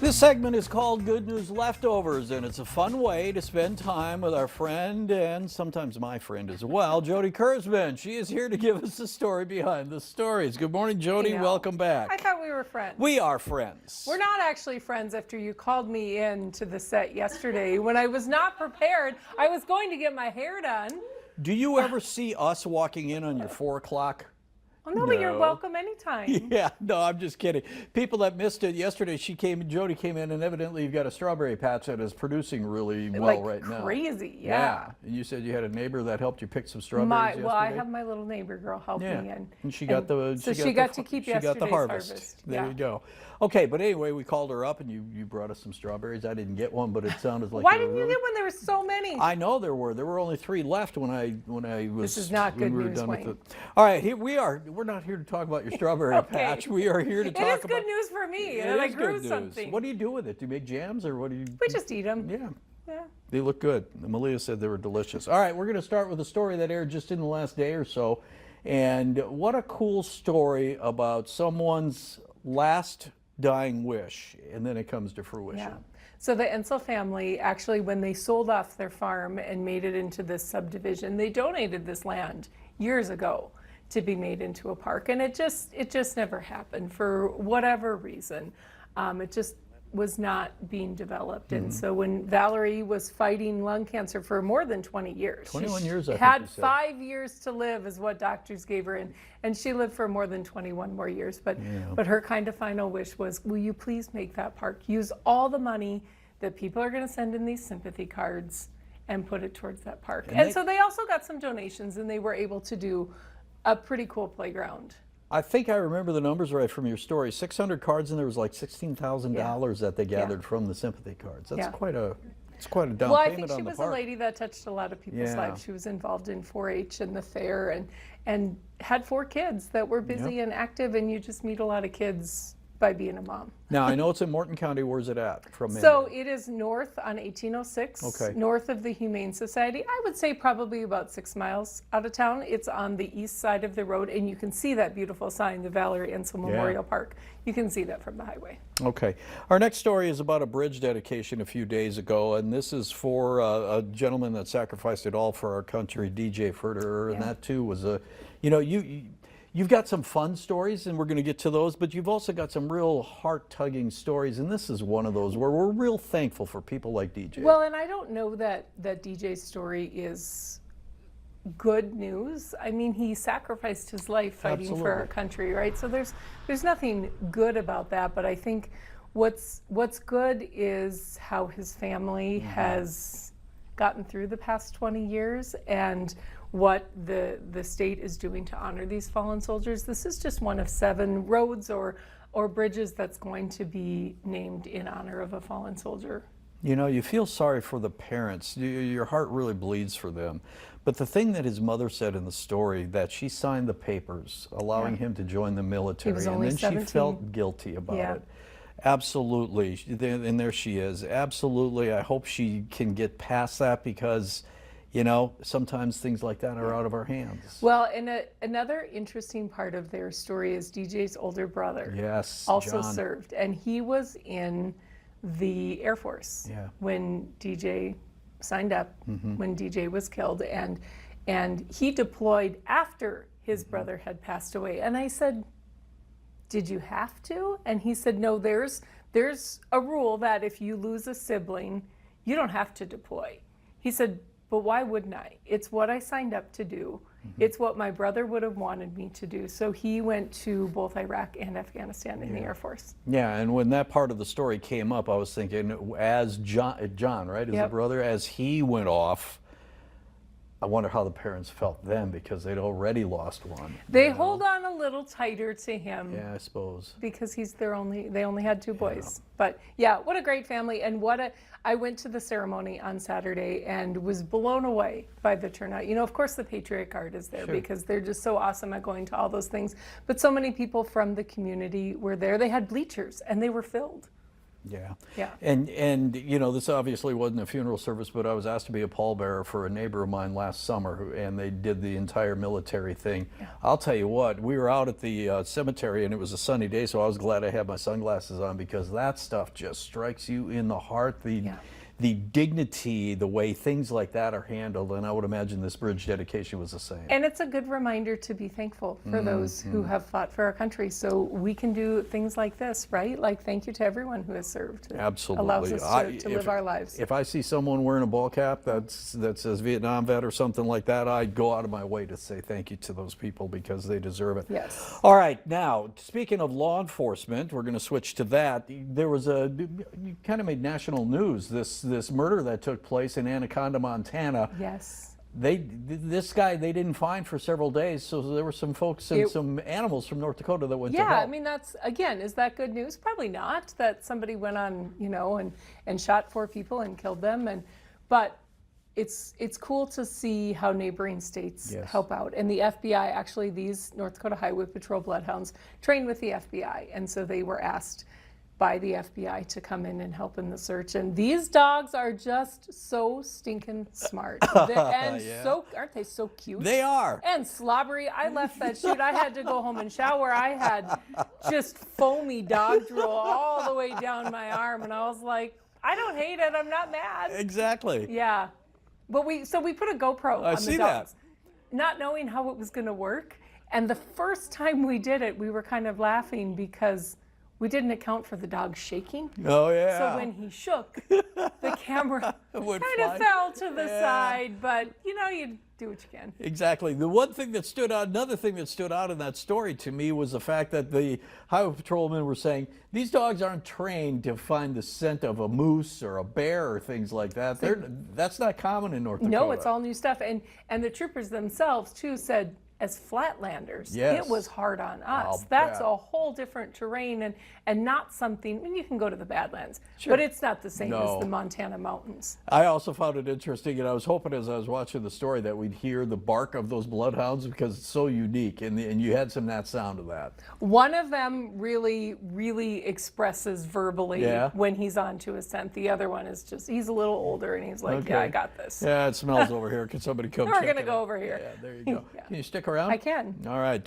This segment is called Good News Leftovers, and it's a fun way to spend time with our friend and sometimes my friend as well, Jody Kurzman. She is here to give us the story behind the stories. Good morning, Jody. Welcome back. I thought we were friends. We are friends. We're not actually friends after you called me in to the set yesterday when I was not prepared. I was going to get my hair done. Do you ever see us walking in on your 4 o'clock? Oh, no, but you're welcome anytime. Yeah, no, I'm just kidding. People that missed it yesterday, Jody came in, and evidently you've got a strawberry patch that is producing really well right now. Like crazy, yeah. And you said you had a neighbor that helped you pick some strawberries yesterday? Well, I have my little neighbor girl helping, and she got the she got to keep yesterday's harvest. There you go. Okay, but anyway, we called her up, and you brought us some strawberries. I didn't get one, but it sounded like Why didn't you get one? There were so many. I know there were. There were only 3 left when I was. This is not good news, Wayne. All right, here we are. We're not here to talk about your strawberry patch. We are here to talk about. It is good news for me, and I grew something. What do you do with it? Do you make jams, or what do you? We just eat them. Yeah. They look good. Malia said they were delicious. All right, we're going to start with a story that aired just in the last day or so. And what a cool story about someone's last dying wish, and then it comes to fruition. Yeah. So the Ensel family, actually, when they sold off their farm and made it into this subdivision, they donated this land years ago to be made into a park, and it just never happened for whatever reason. It just was not being developed. And so when Valerie was fighting lung cancer for more than 20 years, 21 years, I think had you said. 5 years to live is what doctors gave her, and she lived for more than 21 more years. But her kind of final wish was, will you please make that park? Use all the money that people are going to send in these sympathy cards and put it towards that park. And so they also got some donations, and they were able to do a pretty cool playground. I think I remember the numbers right from your story. 600 cards, and there was like $16,000 that they gathered from the sympathy cards. That's quite a down payment on the park. Well, I think she was a lady that touched a lot of people's lives. She was involved in 4-H and the fair, and had 4 kids that were busy and active, and you just meet a lot of kids by being a mom. Now, I know it's in Morton County. Where's it at from there? So it is north on 1806, north of the Humane Society. I would say probably about 6 miles out of town. It's on the east side of the road, and you can see that beautiful sign, the Valerie Ensel Memorial Park. You can see that from the highway. Okay. Our next story is about a bridge dedication a few days ago, and this is for a gentleman that sacrificed it all for our country, DJ Ferderer, and that too was a, You've got some fun stories, and we're going to get to those, but you've also got some real heart-tugging stories, and this is one of those where we're real thankful for people like DJ. Well, and I don't know that DJ's story is good news. I mean, he sacrificed his life fighting for our country, right? So there's nothing good about that, but I think what's good is how his family has gotten through the past 20 years and what the state is doing to honor these fallen soldiers. This is just one of 7 roads or bridges that's going to be named in honor of a fallen soldier. You feel sorry for the parents. Your heart really bleeds for them. But the thing that his mother said in the story, that she signed the papers allowing him to join the military, and then 17. She felt guilty about it. Absolutely. And there she is. Absolutely. I hope she can get past that, because sometimes things like that are out of our hands. Well, and another interesting part of their story is DJ's older brother also John. served, and he was in the Air Force when DJ signed up, when DJ was killed, and he deployed after his brother had passed away. And I said, did you have to? And he said, no, there's a rule that if you lose a sibling, you don't have to deploy. He said, but why wouldn't I? It's what I signed up to do. It's what my brother would have wanted me to do. So he went to both Iraq and Afghanistan in the Air Force. Yeah, and when that part of the story came up, I was thinking, as John, right, as the brother, as he went off, I wonder how the parents felt then, because they'd already lost one. They hold on a little tighter to him. Yeah, I suppose. Because they only had 2 boys. But what a great family, and I went to the ceremony on Saturday and was blown away by the turnout. Of course the Patriot Guard is there because they're just so awesome at going to all those things. But so many people from the community were there. They had bleachers and they were filled. Yeah. Yeah. And you know, this obviously wasn't a funeral service, but I was asked to be a pallbearer for a neighbor of mine last summer, and they did the entire military thing. Yeah. I'll tell you what, we were out at the cemetery, and it was a sunny day, so I was glad I had my sunglasses on, because that stuff just strikes you in the heart. The dignity, the way things like that are handled, and I would imagine this bridge dedication was the same. And it's a good reminder to be thankful for those who have fought for our country, so we can do things like this, right? Like, thank you to everyone who has served. It Absolutely. allows us to live our lives. If I see someone wearing a ball cap that says Vietnam vet or something like that, I go out of my way to say thank you to those people, because they deserve it. Yes. All right, now, speaking of law enforcement, we're going to switch to that. There was you kind of made national news, this murder that took place in Anaconda, Montana. Yes. This guy they didn't find for several days, so there were some folks and some animals from North Dakota that went to help. Yeah, I mean, that's, again, is that good news? Probably not, that somebody went on, you know, and shot 4 people and killed them. But it's cool to see how neighboring states help out. And the FBI, actually, these North Dakota Highway Patrol bloodhounds trained with the FBI, and so they were asked by the FBI to come in and help in the search. And these dogs are just so stinking smart. And so, aren't they so cute? They are. And slobbery. I left that shoot. I had to go home and shower. I had just foamy dog drool all the way down my arm. And I was like, I don't hate it. I'm not mad. Exactly. Yeah. But we put a GoPro on the dogs, not knowing how it was going to work. And the first time we did it, we were kind of laughing because we didn't account for the dog shaking. Oh, yeah. So when he shook, the camera kind of fell to the side. But, you know, you do what you can. Exactly. The one thing that stood out, another thing that stood out in that story to me was the fact that the highway patrolmen were saying, these dogs aren't trained to find the scent of a moose or a bear or things like that. That's not common in North Dakota. No, it's all new stuff. And the troopers themselves, too, said, as Flatlanders, it was hard on us. That's a whole different terrain and not something, I mean, you can go to the Badlands, but it's not the same as the Montana mountains. I also found it interesting, and I was hoping as I was watching the story that we'd hear the bark of those bloodhounds, because it's so unique, and you had some of that sound of that. One of them really, really expresses verbally when he's on to a scent. The other one is just, he's a little older, and he's like, yeah, I got this. Yeah, it smells over here. Can somebody come check it out? We're going to go over here. Yeah, there you go. Can you stick around? I can. All right.